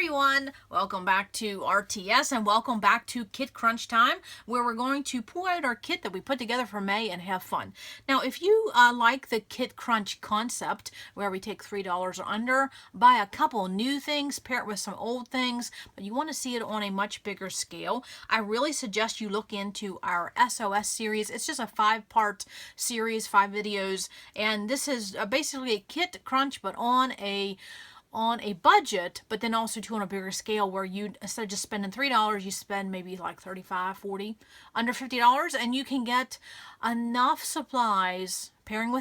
everyone, welcome back to RTS and welcome back to Kit Crunch time, where we're going to pull out our kit that we put together for May and have fun. Now if you like the Kit Crunch concept, where we take $3 or under, buy a couple new things, pair it with some old things, but you want to see it on a much bigger scale, I really suggest you look into our SOS series. It's just a 5-part series, 5 videos, and this is basically a Kit Crunch but on a budget, but then also on a bigger scale, where you, instead of just spending $3, you spend maybe like $35, $40, under $50, and you can get enough supplies pairing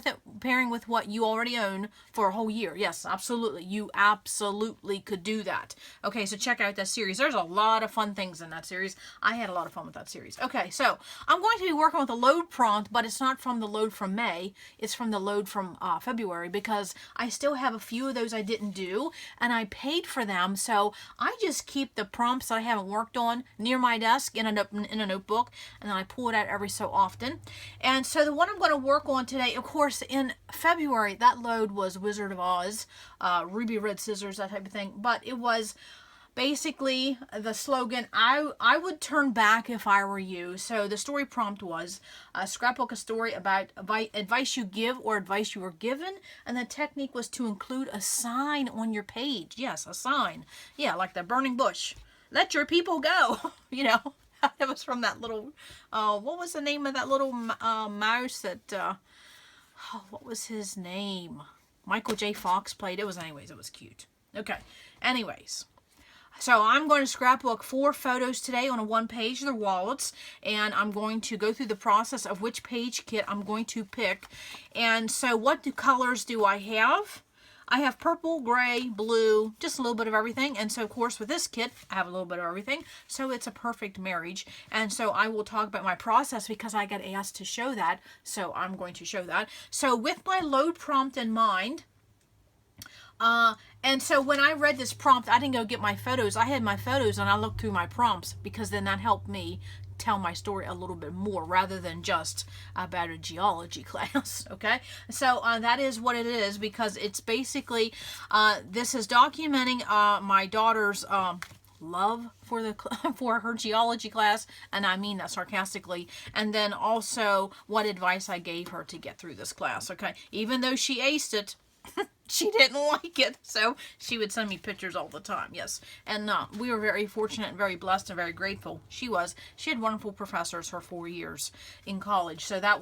with what you already own for a whole year. Yes, absolutely. You absolutely could do that. Okay, so check out that series. There's a lot of fun things in that series. I had a lot of fun with that series. Okay, so I'm going to be working with a load prompt, but it's not from the load from May. It's from the load from February, because I still have a few of those I didn't do, and I paid for them, so I just keep the prompts that I haven't worked on near my desk in a notebook, and then I pull it out every so often. And so the one I'm going to work on today, of course, in February, that load was Wizard of Oz, ruby red scissors, that type of thing. But it was basically the slogan, I would turn back if I were you. So the story prompt was, scrapbook a story about advice you give or advice you were given. And the technique was to include a sign on your page. Yes, a sign. Yeah, like the burning bush. Let your people go. You know, that was from that little, what was the name of that little mouse that... what was his name? Michael J. Fox played. It was cute. Okay. Anyways. So I'm going to scrapbook 4 photos today on a 1-page. They're wallets. And I'm going to go through the process of which page kit I'm going to pick. And so what colors do I have? I have purple, gray, blue, just a little bit of everything. And so, of course, with this kit, I have a little bit of everything. So it's a perfect marriage. And so I will talk about my process because I got asked to show that. So I'm going to show that. So with my load prompt in mind, and so when I read this prompt, I didn't go get my photos. I had my photos and I looked through my prompts, because then that helped me tell my story a little bit more rather than just about a geology class. Okay, so that is what it is, because it's basically this is documenting my daughter's love for her geology class, and I mean that sarcastically, and then also what advice I gave her to get through this class. Okay, even though she aced it, she didn't like it, so she would send me pictures all the time. Yes, and we were very fortunate and very blessed and very grateful. She had wonderful professors for 4 years in college, so that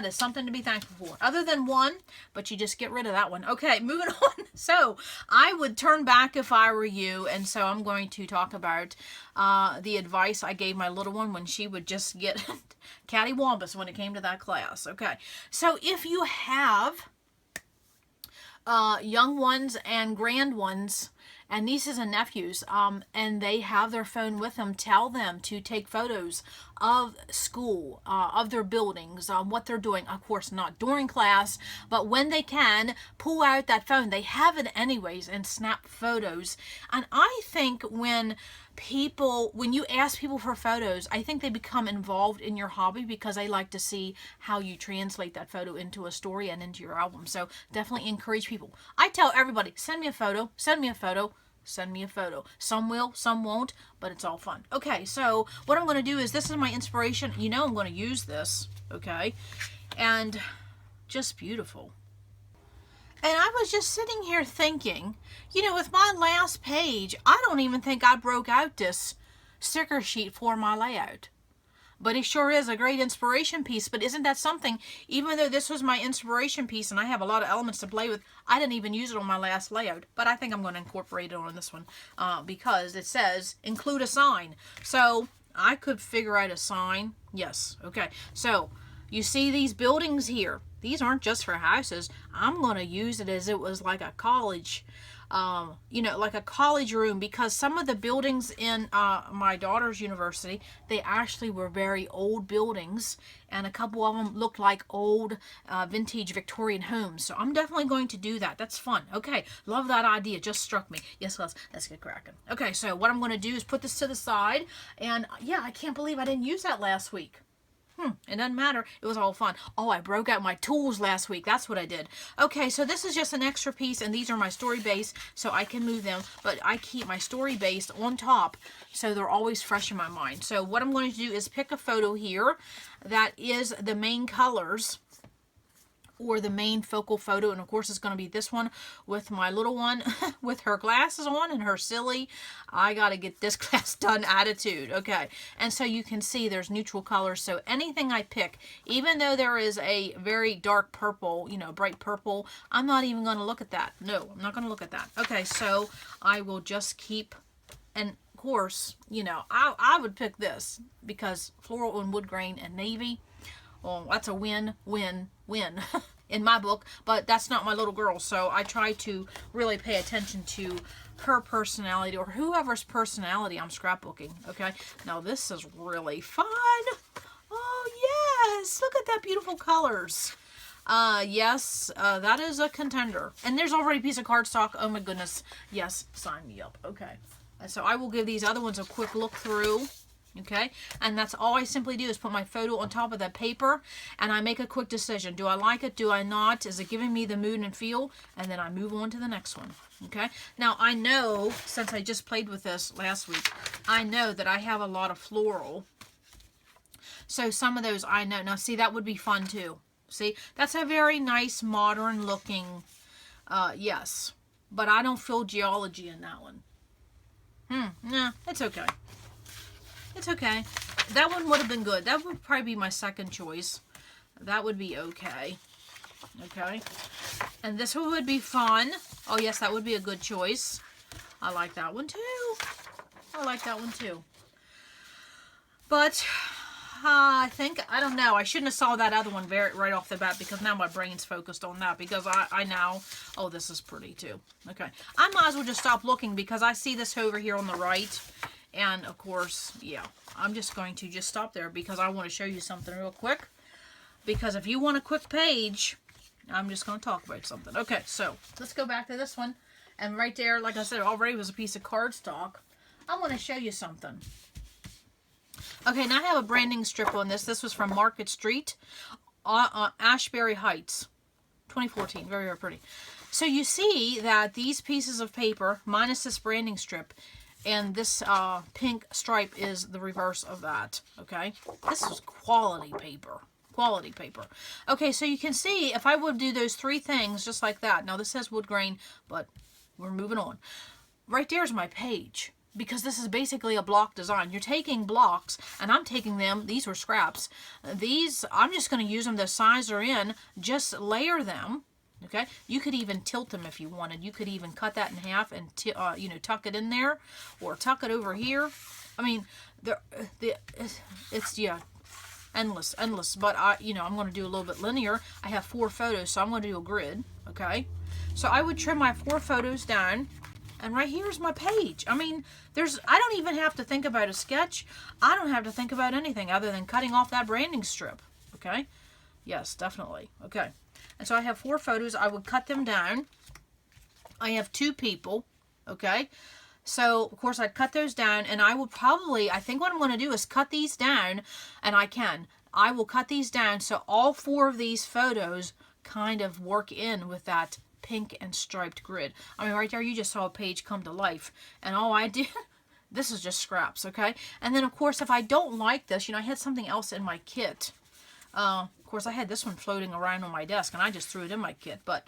is something to be thankful for, other than one, but you just get rid of that one. Okay, moving on. So I would turn back if I were you, and so I'm going to talk about the advice I gave my little one when she would just get cattywampus when it came to that class. Okay, so if you have young ones and grand ones and nieces and nephews, and they have their phone with them, tell them to take photos of school, of their buildings, what they're doing. Of course, not during class, but when they can, pull out that phone. They have it anyways, and snap photos. And I think when you ask people for photos, I think they become involved in your hobby, because they like to see how you translate that photo into a story and into your album. So definitely encourage people. I tell everybody, send me a photo, send me a photo, send me a photo. Some will, some won't, but it's all fun. Okay, so what I'm going to do is, this is my inspiration. You know I'm going to use this, okay? And just beautiful. And I was just sitting here thinking, you know, with my last page, I don't even think I broke out this sticker sheet for my layout. But it sure is a great inspiration piece. But isn't that something? Even though this was my inspiration piece and I have a lot of elements to play with, I didn't even use it on my last layout. But I think I'm going to incorporate it on this one, because it says include a sign. So I could figure out a sign. Yes. Okay. So you see these buildings here. These aren't just for houses. I'm going to use it as it was like a college, you know, like a college room, because some of the buildings in my daughter's university, they actually were very old buildings, and a couple of them looked like old vintage Victorian homes. So I'm definitely going to do that. That's fun. Okay, love that idea. Just struck me. Yes, let's get cracking. Okay, so what I'm going to do is put this to the side, and yeah, I can't believe I didn't use that last week. It doesn't matter. It was all fun. Oh, I broke out my tools last week. That's what I did. Okay, so this is just an extra piece, and these are my story base, so I can move them, but I keep my story base on top, so they're always fresh in my mind. So what I'm going to do is pick a photo here that is the main colors, or the main focal photo, and of course it's going to be this one with my little one with her glasses on and her silly I gotta get this class done attitude. Okay, and so you can see there's neutral colors, so anything I pick, even though there is a very dark purple, you know, bright purple, I'm not even going to look at that. No, I'm not going to look at that. Okay, so I will just keep, and of course, you know, I would pick this because floral and wood grain and navy, well, that's a win, win, win in my book, but that's not my little girl, so I try to really pay attention to her personality, or whoever's personality I'm scrapbooking. Okay, now this is really fun. Oh yes, look at that beautiful colors. Yes, that is a contender, and there's already a piece of cardstock. Oh my goodness, yes, sign me up. Okay, and so I will give these other ones a quick look through. Okay, and that's all I simply do is put my photo on top of that paper, and I make a quick decision. Do I like it? Do I not? Is it giving me the mood and feel? And then I move on to the next one. Okay, now I know, since I just played with this last week, I know that I have a lot of floral. So some of those I know. Now see, that would be fun too. See, that's a very nice modern looking, yes, but I don't feel geology in that one. Nah, it's okay. It's okay. That one would have been good. That would probably be my second choice. That would be okay. Okay. And this one would be fun. Oh, yes, that would be a good choice. I like that one, too. I like that one, too. But I think, I don't know. I shouldn't have saw that other one right off the bat, because now my brain's focused on that, because I now, oh, this is pretty, too. Okay. I might as well just stop looking, because I see this over here on the right. And of course, yeah, I'm just going to just stop there because I want to show you something real quick. Because if you want a quick page, I'm just going to talk about something. Okay, so let's go back to this one. And right there, like I said, already was a piece of cardstock. I want to show you something. Okay, now I have a branding strip on this. This was from Market Street, Ashbury Heights, 2014. Very, very pretty. So you see that these pieces of paper, minus this branding strip, and this pink stripe is the reverse of that, okay? This is quality paper. Quality paper. Okay, so you can see if I would do those three things just like that. Now, this says wood grain, but we're moving on. Right there's my page, because this is basically a block design. You're taking blocks, and I'm taking them. These were scraps. These, I'm just going to use them the size they're in. Just layer them. Okay, you could even tilt them if you wanted. You could even cut that in half and you know, tuck it in there, or tuck it over here. I mean, it's yeah, endless. But you know, I'm going to do a little bit linear. I have 4 photos, so I'm going to do a grid. Okay, so I would trim my 4 photos down, and right here's my page. I mean, I don't even have to think about a sketch. I don't have to think about anything other than cutting off that branding strip. Okay, yes, definitely. Okay. And so I have 4 photos. I would cut them down. I have 2 people, okay? So, of course, I'd cut those down, and I will probably, I think what I'm going to do is cut these down, and I will cut these down so all 4 of these photos kind of work in with that pink and striped grid. I mean, right there, you just saw a page come to life, and all I did, this is just scraps, okay? And then, of course, if I don't like this, you know, I had something else in my kit. Of course, I had this one floating around on my desk, and I just threw it in my kit. But,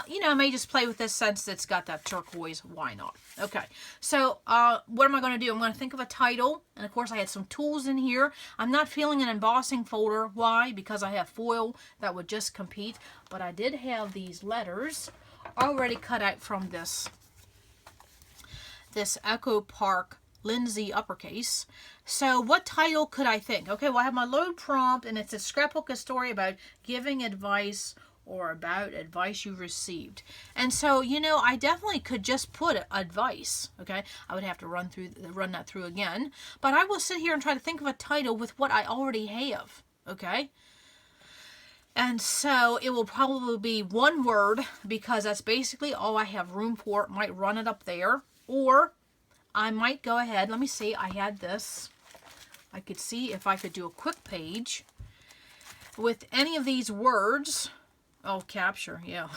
you know, I may just play with this since it's got that turquoise. Why not? Okay, so what am I going to do? I'm going to think of a title. And, of course, I had some tools in here. I'm not feeling an embossing folder. Why? Because I have foil that would just compete. But I did have these letters already cut out from this Echo Park Lindsay uppercase. So what title could I think? Okay, well, I have my load prompt, and it's a scrapbook, a story about giving advice or about advice you received. And so, you know, I definitely could just put advice, okay? I would have to run that through again. But I will sit here and try to think of a title with what I already have, okay? And so it will probably be one word, because that's basically all I have room for. Might run it up there, or I might go ahead. Let me see. I had this. I could see if I could do a quick page. with any of these words. Oh, capture, yeah.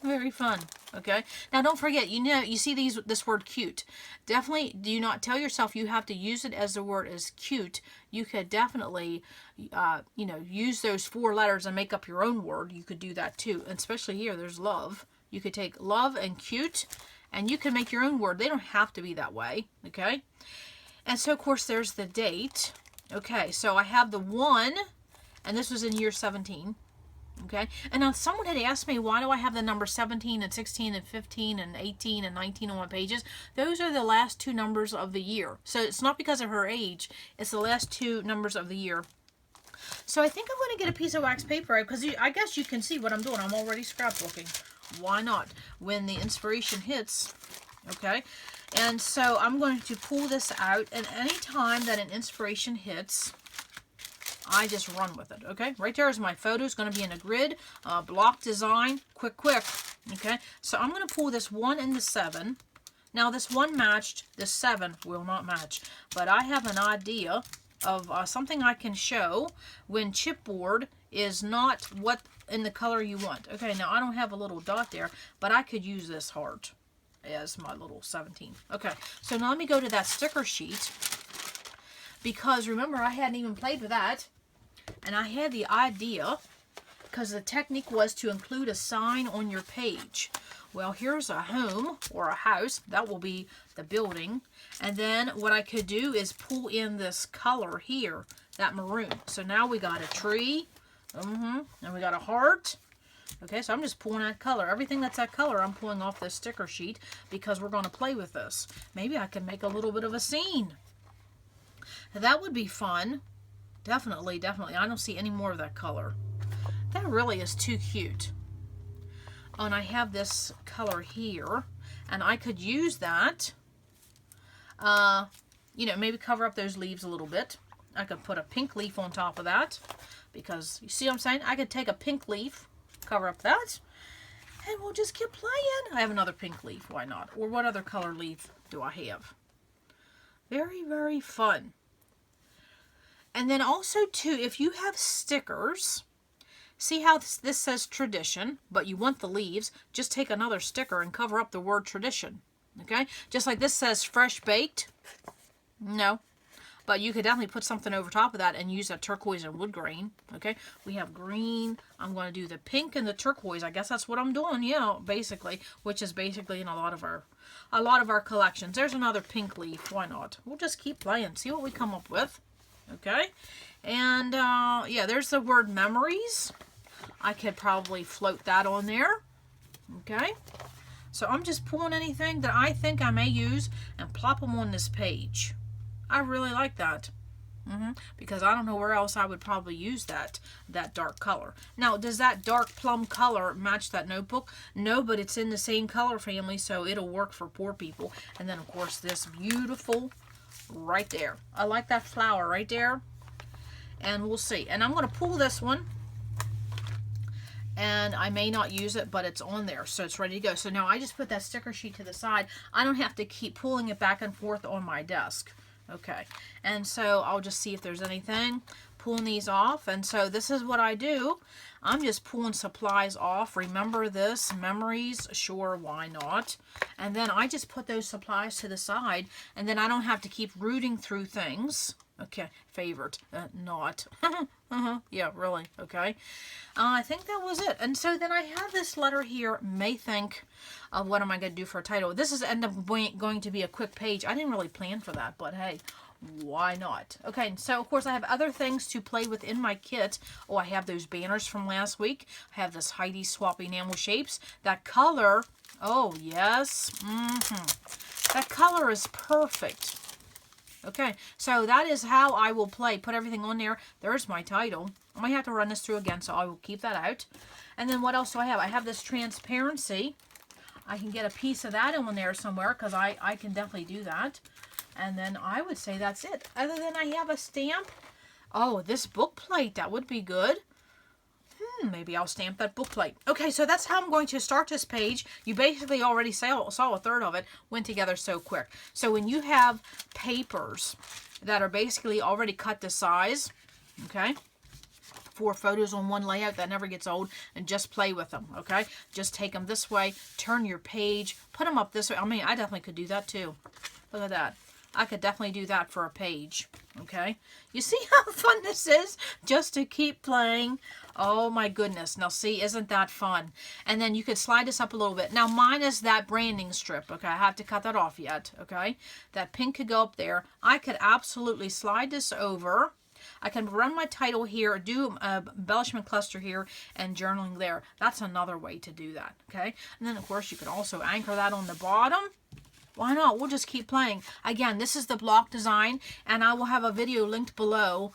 Very fun. Okay. Now don't forget, you see this word cute. Definitely do not tell yourself you have to use it as the word is cute. You could definitely, use those 4 letters and make up your own word. You could do that too. And especially here, there's love. You could take love and cute, and you can make your own word. They don't have to be that way. Okay. And so, of course, there's the date. Okay. So I have the 1, and this was in year 17. Okay, and now someone had asked me, why do I have the number 17 and 16 and 15 and 18 and 19 on my pages? Those are the last 2 numbers of the year. So it's not because of her age, it's the last 2 numbers of the year. So I think I'm going to get a piece of wax paper, because I guess you can see what I'm doing. I'm already scrapbooking. Why not? When the inspiration hits, okay? And so I'm going to pull this out, and any time that an inspiration hits, I just run with it, okay? Right there is my photo. It's going to be in a grid, block design, quick. Okay, so I'm going to pull this 1 and the 7. Now, this 1 matched, this 7 will not match. But I have an idea of something I can show when chipboard is not what in the color you want. Okay, now I don't have a little dot there, but I could use this heart as my little 17. Okay, so now let me go to that sticker sheet, because remember, I hadn't even played with that. And I had the idea, because the technique was to include a sign on your page. Well, here's a home or a house. That will be the building. And then what I could do is pull in this color here, that maroon. So now we got a tree. And we got a heart. Okay, so I'm just pulling that color. Everything that's that color, I'm pulling off this sticker sheet, because we're going to play with this. Maybe I can make a little bit of a scene. That would be fun. Definitely. I don't see any more of that color. That really is too cute. Oh, and I have this color here, and I could use that. Maybe cover up those leaves a little bit. I could put a pink leaf on top of that, because you see what I'm saying? I could take a pink leaf, cover up that, and we'll just keep playing. I have another pink leaf. Why not? Or what other color leaf do I have? Very, very fun. And then also, too, if you have stickers, see how this says tradition, but you want the leaves, just take another sticker and cover up the word tradition, okay? Just like this says fresh baked. No. But you could definitely put something over top of that and use that turquoise and wood grain, okay? We have green. I'm going to do the pink and the turquoise. I guess that's what I'm doing, basically, which is basically in a lot of our collections. There's another pink leaf. Why not? We'll just keep playing, see what we come up with. Okay, and yeah, there's the word memories. I could probably float that on there. Okay, so I'm just pulling anything that I think I may use and plop them on this page. I really like that. Because I don't know where else I would probably use that dark color. Now, does that dark plum color match that notebook? No, but it's in the same color family, so it'll work for poor people. And then, of course, this beautiful right there. I like that flower right there. And we'll see. And I'm going to pull this one. And I may not use it, but it's on there, so it's ready to go. So now I just put that sticker sheet to the side. I don't have to keep pulling it back and forth on my desk. Okay. And so I'll just see if there's anything. Pulling these off. And so this is what I do. I'm just pulling supplies off. Remember this, memories, sure, why not? And then I just put those supplies to the side, and then I don't have to keep rooting through things. Okay, favorite, not. Yeah, really, okay. I think that was it. And so then I have this letter here, may think of what am I going to do for a title. This is end up going to be a quick page. I didn't really plan for that, but hey, why not? Okay, so of course I have other things to play with in my kit. Oh, I have those banners from last week. I have this Heidi Swap Enamel Shapes. That color, oh yes, that color is perfect. Okay, so that is how I will play. Put everything on there. There's my title. I might have to run this through again, so I will keep that out. And then what else do I have? I have this transparency. I can get a piece of that on there somewhere, because I can definitely do that. And then I would say that's it. Other than I have a stamp. Oh, this book plate, that would be good. Maybe I'll stamp that book plate. Okay, so that's how I'm going to start this page. You basically already saw a third of it. Went together so quick. So when you have papers that are basically already cut to size, okay, 4 photos on one layout. That never gets old. And just play with them, okay? Just take them this way, turn your page, put them up this way. I mean, I definitely could do that too. Look at that. I could definitely do that for a page, okay? You see how fun this is? Just to keep playing. Oh my goodness. Now see, isn't that fun? And then you could slide this up a little bit. Now mine is that branding strip, okay? I have to cut that off yet, okay? That pin could go up there. I could absolutely slide this over. I can run my title here, do embellishment cluster here, and journaling there. That's another way to do that, okay? And then, of course, you could also anchor that on the bottom. Why not? We'll just keep playing. Again, this is the block design, and I will have a video linked below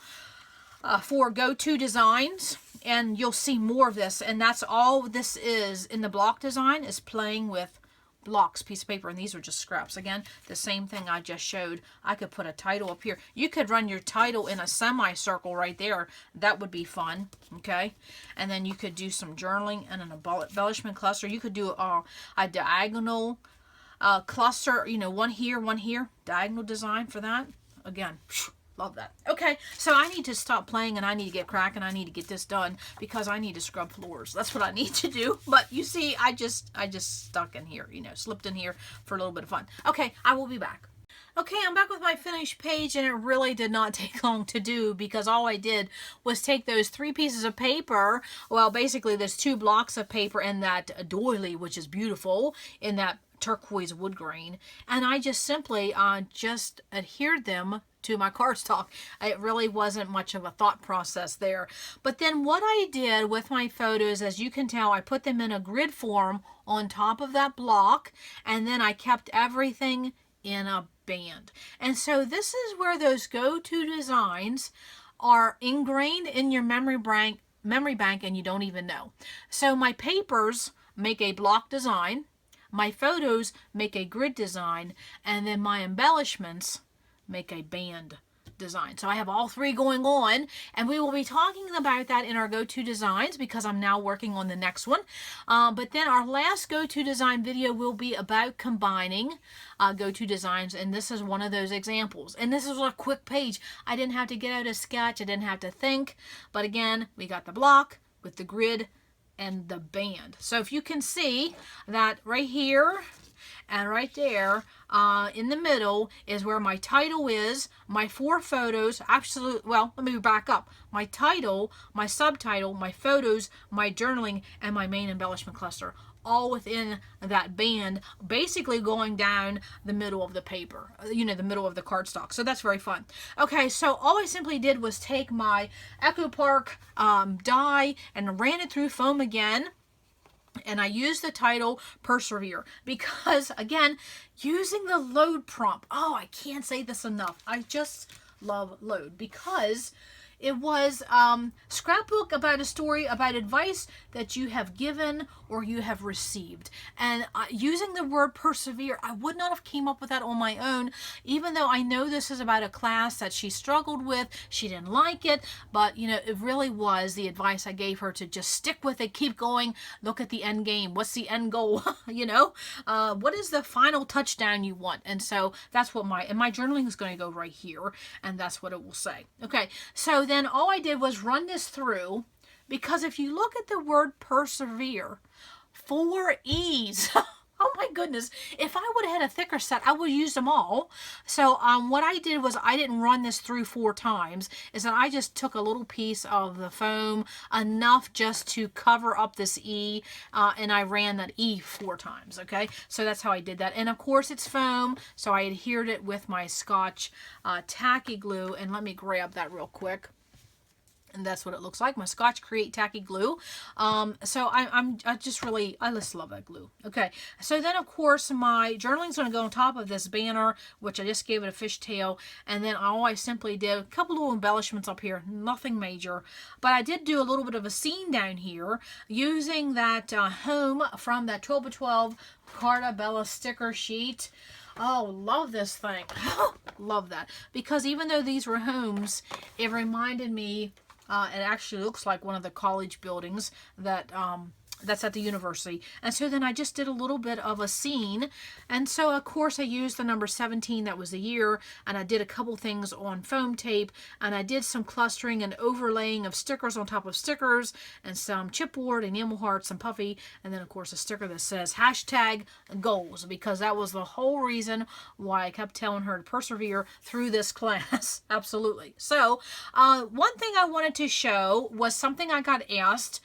for go-to designs, and you'll see more of this. And that's all this is in the block design, is playing with blocks, piece of paper, and these are just scraps. Again, the same thing I just showed. I could put a title up here. You could run your title in a semicircle right there. That would be fun, okay? And then you could do some journaling and an embellishment cluster. You could do a diagonal cluster, you know, one here, diagonal design for that. Again, love that. Okay, so I need to stop playing and I need to get cracking. I need to get this done because I need to scrub floors. That's what I need to do. But you see, I just stuck in here, you know, slipped in here for a little bit of fun. Okay, I will be back. Okay, I'm back with my finished page, and it really did not take long to do because all I did was take those 3 pieces of paper, well, basically there's 2 blocks of paper and that doily, which is beautiful, in that turquoise wood grain, and I just simply just adhered them to my cardstock. It really wasn't much of a thought process there. But then what I did with my photos, as you can tell, I put them in a grid form on top of that block, and then I kept everything in a band. And so this is where those go-to designs are ingrained in your memory bank, and you don't even know. So my papers make a block design, my photos make a grid design, and then my embellishments make a band design. So I have all 3 going on, and we will be talking about that in our go-to designs because I'm now working on the next one. But then our last go-to design video will be about combining go-to designs, and this is one of those examples. And this is a quick page. I didn't have to get out a sketch. I didn't have to think. But again, we got the block with the grid and the band. So if you can see that right here and right there in the middle is where my title is, my 4 photos, well, let me back up. My title, my subtitle, my photos, my journaling, and my main embellishment cluster, all within that band, basically going down the middle of the paper, you know, the middle of the cardstock. So that's very fun. Okay, so all I simply did was take my Echo Park die and ran it through foam again. And I used the title Persevere because, again, using the load prompt. Oh, I can't say this enough. I just love load because it was scrapbook about a story, about advice that you have given or you have received. And using the word persevere, I would not have came up with that on my own, even though I know this is about a class that she struggled with. She didn't like it, but, you know, it really was the advice I gave her to just stick with it, keep going, look at the end game. What's the end goal? You know, what is the final touchdown you want? And so that's what my journaling is going to go right here, and that's what it will say. Okay, so then all I did was run this through, because if you look at the word persevere, 4 E's. Oh my goodness, if I would have had a thicker set, I would have used them all. So what I did was I didn't run this through 4 times, is that I just took a little piece of the foam, enough just to cover up this E, and I ran that E 4 times, okay? So that's how I did that. And of course it's foam, so I adhered it with my Scotch tacky glue, and let me grab that real quick. And that's what it looks like, my Scotch Create Tacky Glue. So I just love that glue. Okay, so then of course my journaling's going to go on top of this banner, which I just gave it a fishtail. And then all I simply did, a couple little embellishments up here, nothing major. But I did do a little bit of a scene down here using that home from that 12 by 12 Carta Bella sticker sheet. Oh, love this thing. Love that. Because even though these were homes, it reminded me, it actually looks like one of the college buildings that That's at the university. And so then I just did a little bit of a scene. And so of course I used the number 17, that was the year, and I did a couple things on foam tape, and I did some clustering and overlaying of stickers on top of stickers, and some chipboard, enamel hearts, and puffy, and then of course a sticker that says hashtag goals, because that was the whole reason why I kept telling her to persevere through this class. Absolutely. So one thing I wanted to show was something I got asked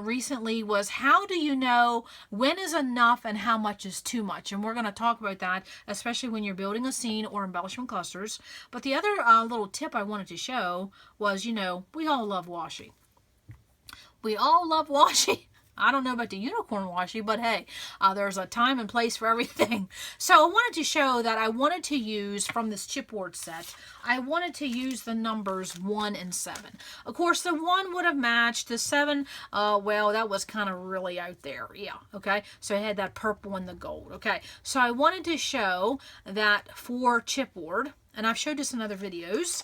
recently, was how do you know when is enough and how much is too much? And we're going to talk about that, especially when you're building a scene or embellishment clusters. But the other little tip I wanted to show was, you know, we all love washi. We all love washi. I don't know about the unicorn washi, but hey, there's a time and place for everything. So I wanted to show that I wanted to use, from this chipboard set, I wanted to use the numbers 1 and 7. Of course, the 1 would have matched. The 7, well, that was kind of really out there. Yeah, okay. So I had that purple and the gold. Okay, so I wanted to show that for chipboard, and I've showed this in other videos,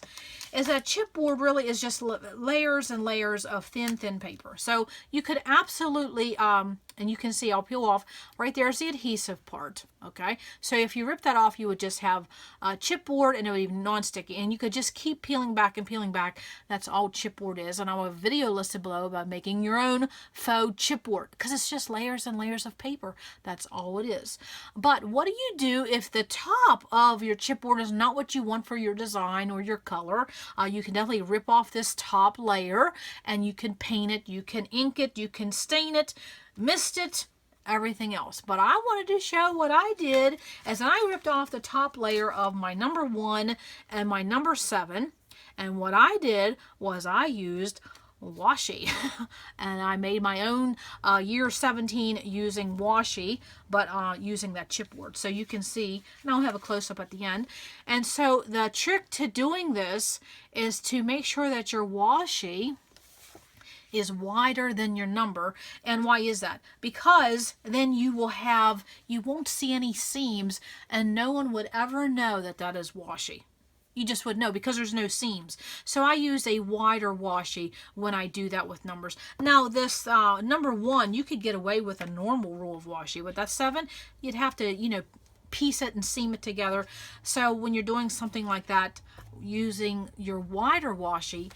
is that chipboard really is just layers and layers of thin paper. So you could absolutely, and you can see, I'll peel off, right there's the adhesive part, okay? So if you rip that off, you would just have chipboard, and it would be non-sticky, and you could just keep peeling back and peeling back. That's all chipboard is, and I'll have a video listed below about making your own faux chipboard, because it's just layers and layers of paper. That's all it is. But what do you do if the top of your chipboard is not what you want for your design or your color? You can definitely rip off this top layer, and you can paint it, you can ink it, you can stain it, mist it, everything else. But I wanted to show what I did as I ripped off the top layer of my number 1 and my number 7. And what I did was I used washi and I made my own year 17 using washi, but using that chipboard. So you can see, and I'll have a close-up at the end. And so the trick to doing this is to make sure that your washi is wider than your number. And why is that? Because then you won't see any seams, and no one would ever know that that is washi. You just would know because there's no seams. So I use a wider washi when I do that with numbers. Now this number 1, you could get away with a normal roll of washi. With that 7, you'd have to, you know, piece it and seam it together. So when you're doing something like that, using your wider washi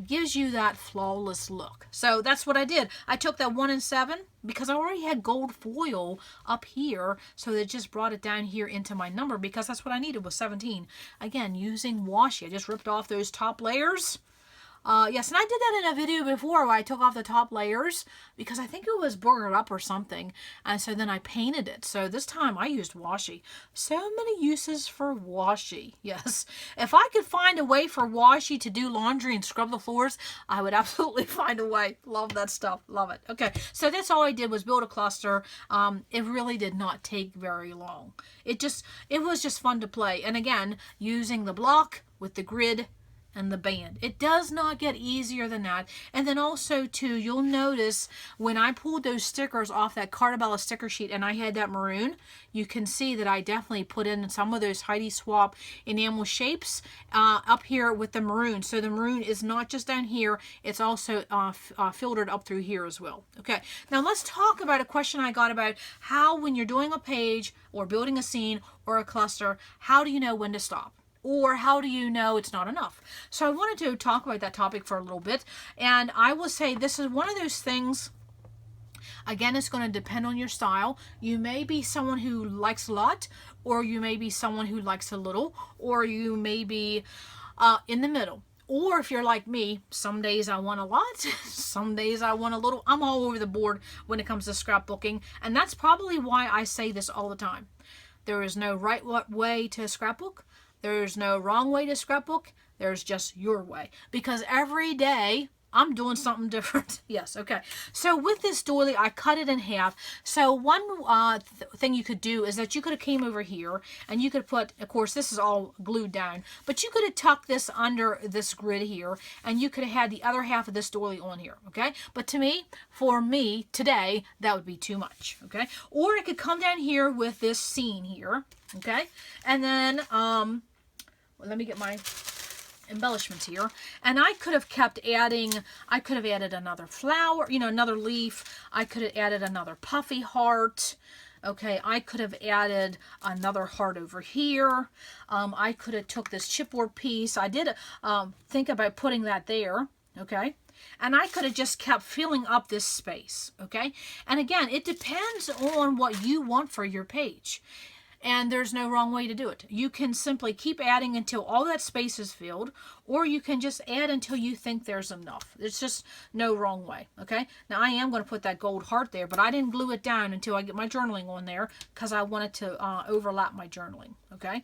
gives you that flawless look. So that's what I did. I took that 1 and 7 because I already had gold foil up here, so it just brought it down here into my number, because that's what I needed was 17. Again, using washi. I just ripped off those top layers. Yes, and I did that in a video before where I took off the top layers because I think it was boogered up or something, and so then I painted it. So this time I used washi. So many uses for washi. Yes, if I could find a way for washi to do laundry and scrub the floors, I would absolutely find a way. Love that stuff. Love it. Okay, so that's all I did was build a cluster. It really did not take very long. It was just fun to play. And again, using the block with the grid and the band. It does not get easier than that. And then also too, you'll notice when I pulled those stickers off that Cartabella sticker sheet and I had that maroon, you can see that I definitely put in some of those Heidi Swapp enamel shapes up here with the maroon. So the maroon is not just down here, it's also filtered up through here as well. Okay, now let's talk about a question I got about how, when you're doing a page or building a scene or a cluster, how do you know when to stop? Or how do you know it's not enough? So I wanted to talk about that topic for a little bit. And I will say this is one of those things, again, it's going to depend on your style. You may be someone who likes a lot, or you may be someone who likes a little, or you may be in the middle. Or if you're like me, some days I want a lot, some days I want a little. I'm all over the board when it comes to scrapbooking. And that's probably why I say this all the time. There is no right way to scrapbook. There's no wrong way to scrapbook. There's just your way. Because every day I'm doing something different. Yes, okay. So with this doily, I cut it in half. So one thing you could do is that you could have came over here and you could put, of course, this is all glued down, but you could have tucked this under this grid here and you could have had the other half of this doily on here, okay? But to me, for me, today, that would be too much, okay? Or it could come down here with this scene here, okay? And then, let me get my embellishments here, and I could have kept adding. I could have added another flower, you know, another leaf. I could have added another puffy heart. Okay, I could have added another heart over here. I could have took this chipboard piece. I did think about putting that there. Okay, and I could have just kept filling up this space. Okay, and again, it depends on what you want for your page. And there's no wrong way to do it. You can simply keep adding until all that space is filled, or you can just add until you think there's enough. There's just no wrong way, okay? Now, I am going to put that gold heart there, but I didn't glue it down until I get my journaling on there because I wanted to overlap my journaling, okay?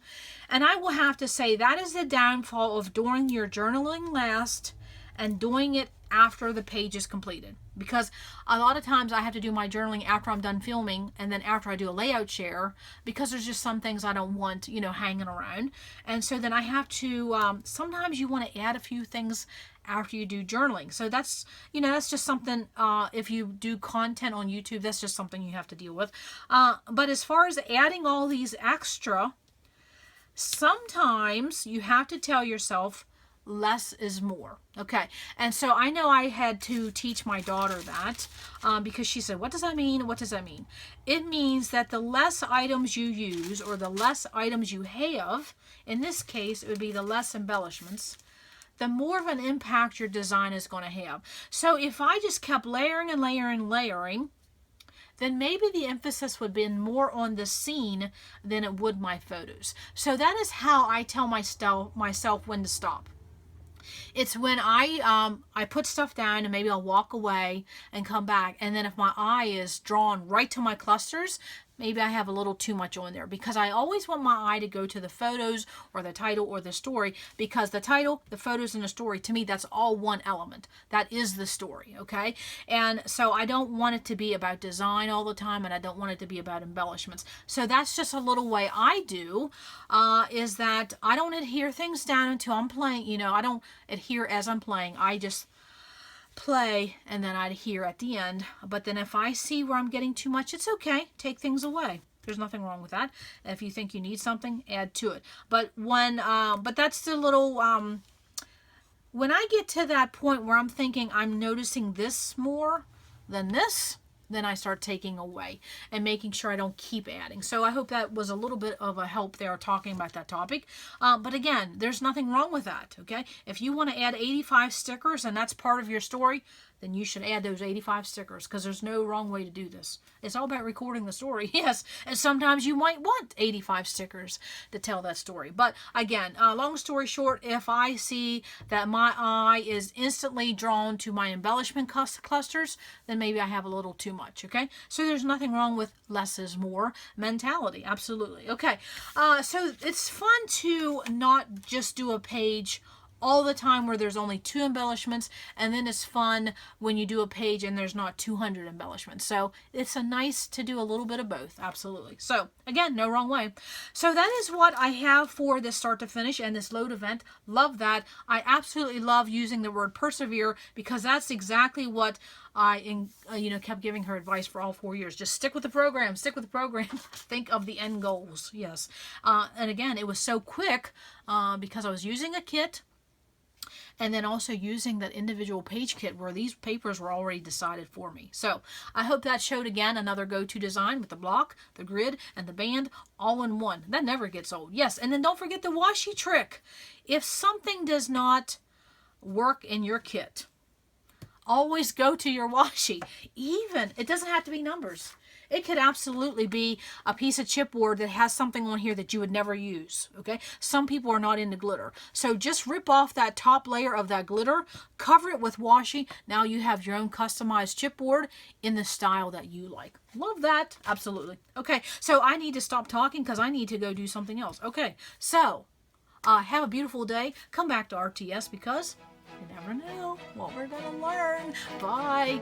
And I will have to say that is the downfall of doing your journaling last and doing it after the page is completed, because a lot of times I have to do my journaling after I'm done filming and then after I do a layout share, because there's just some things I don't want, you know, hanging around. And so then I have to, sometimes you want to add a few things after you do journaling. So that's, you know, that's just something, if you do content on YouTube, that's just something you have to deal with. But as far as adding all these extra, sometimes you have to tell yourself, less is more. Okay, and so I know I had to teach my daughter that because she said, what does that mean? What does that mean? It means that the less items you use, or the less items you have, in this case it would be the less embellishments, the more of an impact your design is going to have. So if I just kept layering and layering and layering, then maybe the emphasis would have been more on the scene than it would my photos. So that is how I tell myself when to stop. It's when I put stuff down and maybe I'll walk away and come back, and then if my eye is drawn right to my clusters, maybe I have a little too much on there, because I always want my eye to go to the photos or the title or the story, because the title, the photos, and the story, to me, that's all one element. That is the story, okay? And so I don't want it to be about design all the time, and I don't want it to be about embellishments. So that's just a little way I do, is that I don't adhere things down until I'm playing, you know, I don't adhere as I'm playing. I just play and then I'd hear at the end. But then if I see where I'm getting too much, it's okay. Take things away. There's nothing wrong with that. If you think you need something, add to it. But when but that's the little when I get to that point where I'm thinking I'm noticing this more than this, then I start taking away and making sure I don't keep adding. So I hope that was a little bit of a help there talking about that topic. But again, there's nothing wrong with that, okay? If you want to add 85 stickers and that's part of your story, then you should add those 85 stickers, because there's no wrong way to do this. It's all about recording the story, yes. And sometimes you might want 85 stickers to tell that story. But again, long story short, if I see that my eye is instantly drawn to my embellishment clusters, then maybe I have a little too much, okay? So there's nothing wrong with less is more mentality, absolutely. Okay, so it's fun to not just do a page all the time where there's only 2 embellishments, and then it's fun when you do a page and there's not 200 embellishments. So it's a nice to do a little bit of both, absolutely. So again, no wrong way. So that is what I have for this start to finish and this load event. Love that. I absolutely love using the word persevere, because that's exactly what I kept giving her advice for all 4 years. Just stick with the program, stick with the program. Think of the end goals, yes. And again, it was so quick because I was using a kit, and then also using that individual page kit where these papers were already decided for me. So I hope that showed, again, another go-to design with the block, the grid, and the band all in one. That never gets old. Yes, and then don't forget the washi trick. If something does not work in your kit, always go to your washi. Even, it doesn't have to be numbers. It could absolutely be a piece of chipboard that has something on here that you would never use, okay? Some people are not into glitter. So just rip off that top layer of that glitter, cover it with washi. Now you have your own customized chipboard in the style that you like. Love that. Absolutely. Okay, so I need to stop talking because I need to go do something else. Okay, so have a beautiful day. Come back to RTS, because you never know what we're going to learn. Bye.